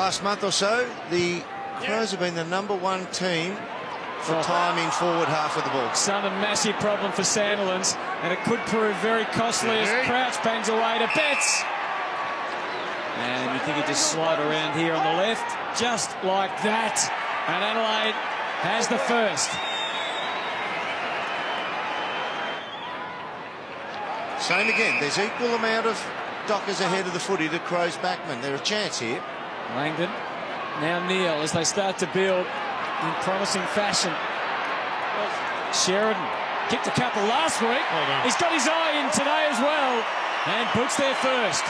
last month or so, the Crows have been the #1 team for time in forward half of the ball. Some a massive problem for Sandilands, and it could prove very costly as Crouch bangs away to Betts. And you think he'd just slide around here on the left, just like that. And Adelaide has the first. Same again. There's equal amount of Dockers ahead of the footy to Crows backman. They're a chance here. Langdon, now Neil as they start to build in promising fashion. Sheridan kicked a couple last week. He's got his eye in today as well, and puts there first.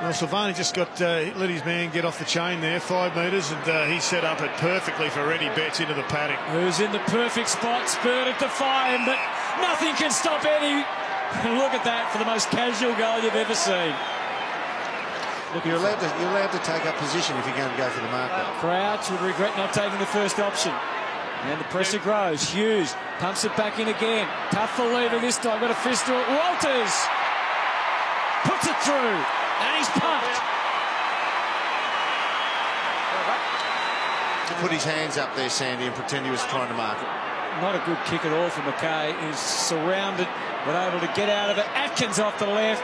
Well, Silvani just let his man get off the chain there, 5 metres, and he set up it perfectly for Eddie Betts into the paddock. Who's in the perfect spot, spurred it to fire him, but nothing can stop Eddie. And look at that for the most casual goal you've ever seen. You're allowed to take up position if you're going to go for the marker. Crouch would regret not taking the first option. And the pressure grows. Hughes pumps it back in again. Tough for Lever this time. Got a fist to it. Walters puts it through. And he's pumped. Put his hands up there, Sandy, and pretend he was trying to mark it. Not a good kick at all for McKay. He's surrounded, but able to get out of it. Atkins off the left.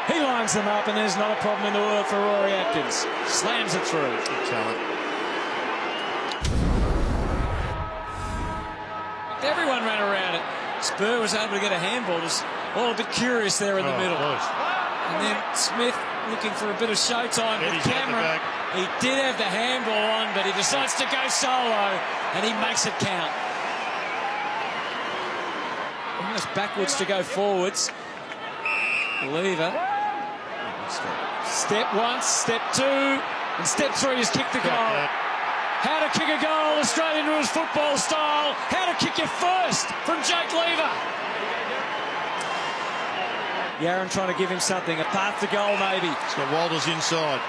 He lines them up, and there's not a problem in the world for Rory Atkins. Slams it through. Good talent. Everyone ran around it. Spur was able to get a handball. Just all a bit curious there in the middle. Close. And then Smith looking for a bit of showtime with Cameron. He did have the handball on, but he decides to go solo, and he makes it count. Almost backwards to go forwards. Lever. Step 1, step 2, and step 3 is kick the goal. How to kick a goal, Australian rules football style. How to kick your first from Jake Lever. Yaron trying to give him something, a path to goal maybe. He's got Walters inside.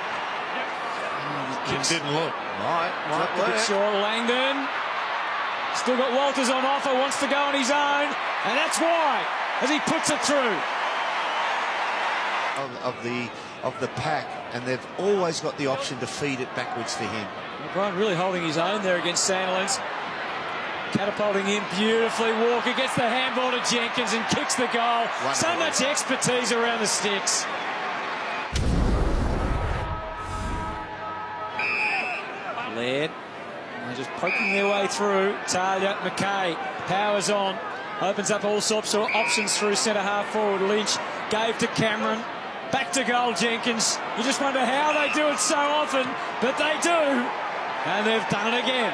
It didn't look. Right, A bit short. Langdon. Still got Walters on offer, wants to go on his own, and that's why, as he puts it through. Of the pack, and they've always got the option to feed it backwards to him. O'Brien really holding his own there against Sandilands. Catapulting in beautifully. Walker gets the handball to Jenkins and kicks the goal. Wonderful. So much expertise around the sticks. Laird. They're just poking their way through. Talia, McKay, powers on. Opens up all sorts of options through centre half forward. Lynch gave to Cameron. Back to goal, Jenkins. You just wonder how they do it so often, but they do. And they've done it again.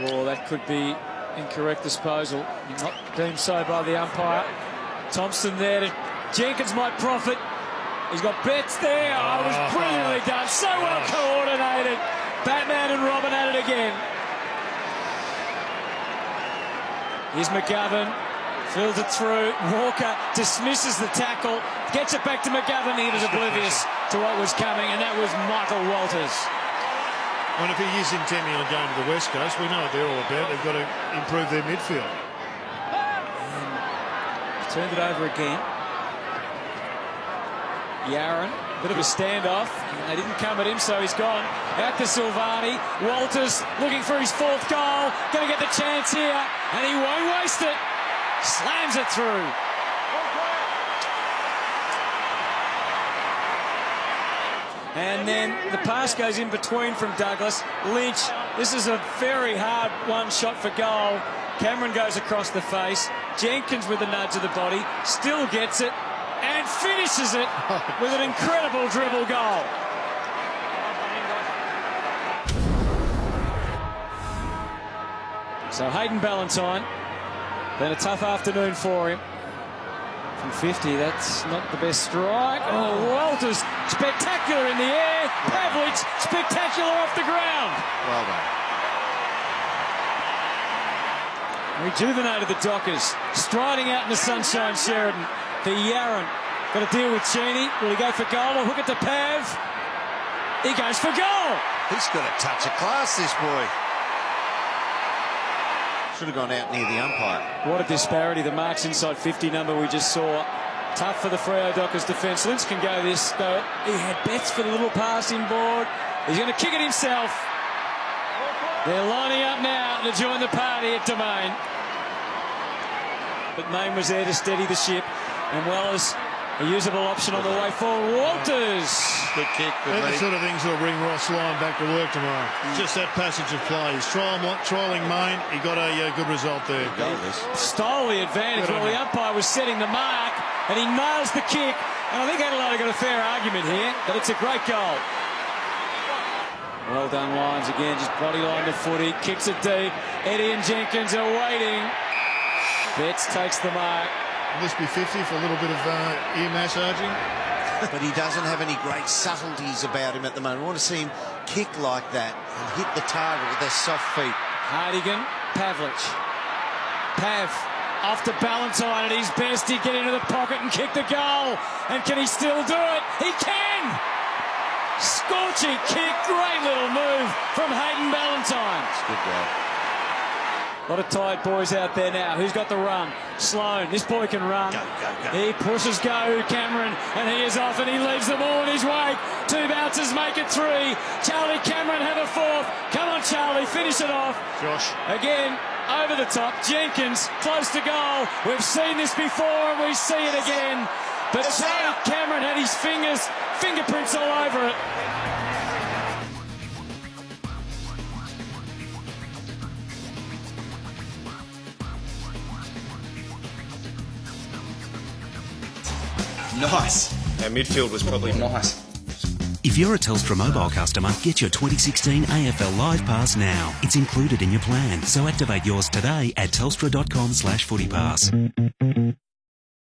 Well, that could be incorrect disposal. Not deemed so by the umpire. Thompson there to Jenkins might profit. He's got Betts there. Oh, it was brilliantly done. So well coordinated. Batman and Robin at it again. Here's McGovern. Fills it through. Walker dismisses the tackle. Gets it back to McGovern. He was oblivious to what was coming, and that was Michael Walters. Well, if he is intending on going to the West Coast, we know what they're all about. They've got to improve their midfield. Turned it over again. Yaron, bit of a standoff. They didn't come at him, so he's gone. Out to Silvani. Walters looking for his 4th goal. Going to get the chance here, and he won't waste it. Slams it through. And then the pass goes in between from Douglas. Lynch, this is a very hard one shot for goal. Cameron goes across the face. Jenkins with a nudge of the body, still gets it and finishes it with an incredible dribble goal. So Hayden Ballantyne, been a tough afternoon for him. From 50, that's not the best strike. Oh, Walters, spectacular in the air. Pavlich, spectacular off the ground. Well done. Rejuvenated the Dockers. Striding out in the sunshine, Sheridan. For Yaron. Got to deal with Cheney. Will he go for goal or hook it to Pav? He goes for goal. He's got a touch of class, this boy. Should have gone out near the umpire. What a disparity. The marks inside 50 number we just saw. Tough for the Freo Dockers defence. Lynch can go this, though. He had bets for the little passing board. He's going to kick it himself. They're lining up now to join the party at Domain. But Main was there to steady the ship, and Weller's a usable option on the way forward. Walters. Good kick. They're the sort of things that'll bring Ross Lyon back to work tomorrow. Just that passage of play. He's trialling Main. He got a good result there. Stole the advantage while the umpire was setting the mark, and he nails the kick. And I think Adelaide got a fair argument here, but it's a great goal. Well done, Lions again. Just bodyline the footy, kicks it deep. Eddie and Jenkins are waiting. Betts takes the mark. Will this be 50 for a little bit of ear massaging? But he doesn't have any great subtleties about him at the moment. I want to see him kick like that and hit the target with their soft feet. Hardigan, Pavlich. Pav off to Ballantyne at his best. He'd get into the pocket and kick the goal. And can he still do it? He can! Scorching kick, great little move from Hayden Ballantyne. It's good goal. A lot of tired boys out there now. Who's got the run? Sloan. This boy can run. Go. He pushes go, Cameron, and he is off and he leaves them all in his wake. 2 bouncers make it 3. Charlie Cameron have a 4th. Come on, Charlie, finish it off. Josh. Again, over the top. Jenkins, close to goal. We've seen this before and we see it again. But Charlie Cameron had his fingerprints all over it. Nice. Our midfield was probably nice. If you're a Telstra mobile customer, get your 2016 AFL Live Pass now. It's included in your plan, so activate yours today at telstra.com/footypass.